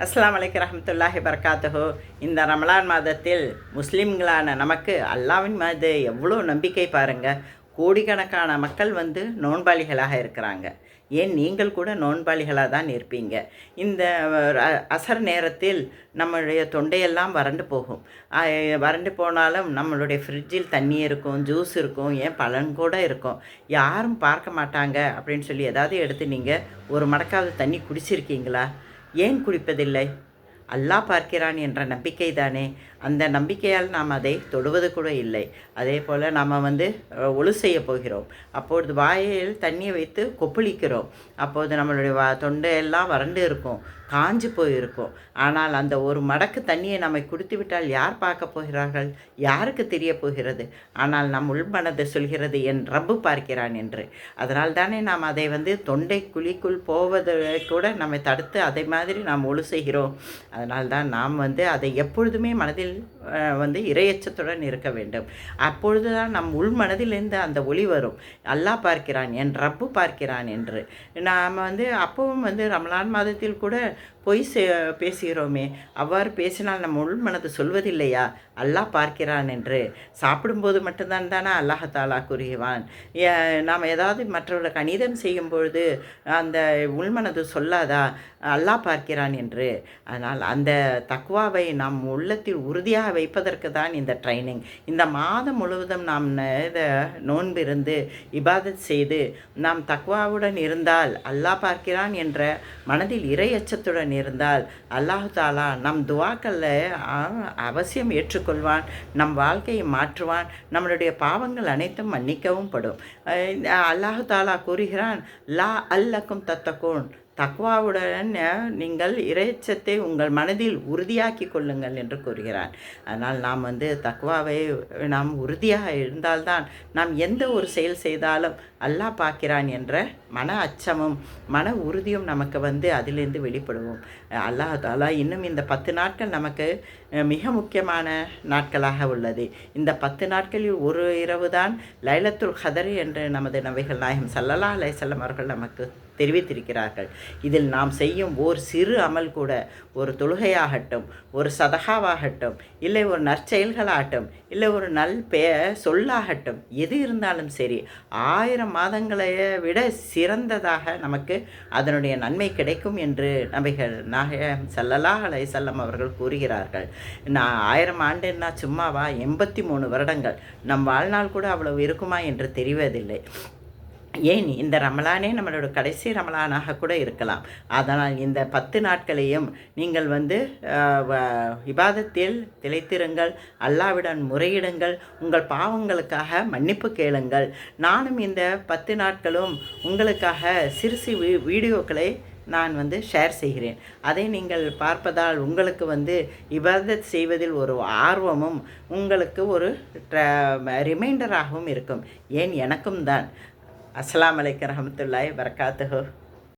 அஸ்ஸலாமு அலைக்கும் ரஹ்மத்துல்லாஹி வபரகாத்துஹு. இந்த ரமலான் மாதத்தில் முஸ்லீம்களான நமக்கு அல்லாஹ்வின் மீது எவ்வளோ நம்பிக்கை பாருங்கள். கோடிக்கணக்கான மக்கள் நோன்பாளிகளாக இருக்கிறாங்க. ஏன் நீங்கள் கூட நோன்பாளிகளாக தான் இருப்பீங்க. இந்த அசர் நேரத்தில் நம்மளுடைய தொண்டையெல்லாம் வறண்டு போகும். வறண்டு போனாலும் நம்மளுடைய ஃப்ரிட்ஜில் தண்ணி இருக்கும், ஜூஸ் இருக்கும், ஏன் பழம் கூட இருக்கும். யாரும் பார்க்க மாட்டாங்க அப்படின்னு சொல்லி ஏதாவது எடுத்து நீங்கள் ஒரு மடக்காவது தண்ணி குடிச்சிருக்கீங்களா? ஏன் குடிப்பதில்லை? அல்லாஹ் பார்க்கிறான் என்ற நம்பிக்கை தானே. அந்த நம்பிக்கையால் நாம் அதை தொடுவது கூட இல்லை. அதே போல் நாம் ஒழு செய்ய போகிறோம். அப்பொழுது வாயில் தண்ணியை வைத்து கொப்பளிக்கிறோம். அப்போது நம்மளுடைய தொண்டையெல்லாம் வறண்டு இருக்கும், காஞ்சி போயிருக்கும். ஆனால் அந்த ஒரு மடக்கு தண்ணியை நம்மை குடித்து விட்டால் யார் பார்க்க போகிறார்கள்? யாருக்கு தெரிய போகிறது? ஆனால் நம் உள்மனது சொல்கிறது என் ரப்பு பார்க்கிறான் என்று. அதனால் தானே நாம் அதை தொண்டை குழிக்குள் போவதை கூட நம்மை தடுத்து அதை மாதிரி நாம் ஒழு செய்கிறோம். அதனால்தான் நாம் அதை எப்பொழுதுமே மனதில் இரையச்சத்துடன் இருக்க வேண்டும். அப்பொழுது தான் நம் உள் மனதிலிருந்து அந்த ஒளி வரும். அல்லாஹ் பார்க்கிறான், என் ரப்பு பார்க்கிறான் என்று. நாம் அப்பவும் ரமலான் மாதத்தில் கூட பொய் பேசுகிறோமே. அவ்வாறு பேசினால் நம்ம உள் மனது சொல்வதில்லையா அல்லாஹ் பார்க்கிறான் என்று? சாப்பிடும்போது மட்டும்தான் தானே அல்லாஹாலா கூறுவான். நாம் ஏதாவது மற்றவர்களுக்கு அநீதம் செய்யும் பொழுது அந்த உள்மனது சொல்லாதா அல்லாஹ் பார்க்கிறான் என்று? அதனால் அந்த தக்வாவை நாம் உள்ளத்தில் உறுதியாக வைப்பதற்கு தான் இந்த ட்ரைனிங். இந்த மாதம் முழுவதும் நாம் நோன்பிருந்து இபாதத் செய்து நாம் தக்வாவுடன் இருந்தால், அல்லாஹ் பார்க்கிறான் என்ற மனதில் இறையச்சத்துடன் இருந்தால், அல்லாஹு தாலா நம் துவாக்களில் அவசியம் ஏற்றுக்கொள்வான், நம் வாழ்க்கையை மாற்றுவான், நம்மளுடைய பாவங்கள் அனைத்தும் மன்னிக்கவும் படும். அல்லாஹு தாலா கூறுகிறான், லா அல்லக்கும் தத்தகூன், தக்வாவுடன் நீங்கள் இறைச்சத்தை உங்கள் மனதில் உறுதியாக்கி கொள்ளுங்கள் என்று கூறுகிறான். அதனால் நாம் தக்வாவை நாம் உறுதியாக இருந்தால்தான் நாம் எந்த ஒரு செயல் செய்தாலும் அல்லாஹ் பார்க்கிறான் என்ற மன அச்சமும் மன உறுதியும் நமக்கு அதிலிருந்து வெளிப்படுவோம். அல்லாஹ் தாலா இன்னும் இந்த 10 நாட்கள் நமக்கு மிக முக்கியமான நாட்களாக உள்ளது. இந்த 10 நாட்களில் ஒரு இரவு தான் லைலத்துல் கதர் என்று நமது நபிகள் நாயகம் ஸல்லல்லாஹு அலைஹி வஸல்லம் அவர்கள் நமக்கு தெரிவித்திருக்கிறார்கள். இதில் நாம் செய்யும் ஓர் சிறு அமல் கூட, ஒரு தொழுகையாகட்டும், ஒரு சதகாவாகட்டும், இல்லை ஒரு நற்செயல்களாகட்டும், இல்லை ஒரு சொல்லாகட்டும், எது இருந்தாலும் சரி 1000 மாதங்களை விட சிறந்ததாக நமக்கு அதனுடைய நன்மை கிடைக்கும் என்று நபிகள் நாயகம் ஸல்லல்லாஹு அலைஹி வஸல்லம் அவர்கள் கூறுகிறார்கள். 1000 ஆண்டுன்னா சும்மாவா? 83 வருடங்கள். நம் வாழ்நாள் கூட அவ்வளவு இருக்குமா என்று தெரிவதில்லை. ஏன் இந்த ரமலானே நம்மளோட கடைசி ரமலானாக கூட இருக்கலாம். அதனால் இந்த 10 நாட்களையும் நீங்கள் இபாதத்தில் திளைத்திருங்கள், அல்லாஹ்விடம் முறையிடுங்கள், உங்கள் பாவங்களுக்காக மன்னிப்பு கேளுங்கள். நானும் இந்த 10 நாட்களும் உங்களுக்காக சிறு வீடியோக்களை நான் ஷேர் செய்கிறேன். அதை நீங்கள் பார்ப்பதால் உங்களுக்கு இபாதத் செய்வதில் ஒரு ஆர்வமும் உங்களுக்கு ஒரு ரிமைண்டராகவும் இருக்கும். ஏன் எனக்கும் தான். அஸ்ஸலாமு அலைக்கும் ரஹ்மத்துல்லாஹி வபரகாத்துஹு.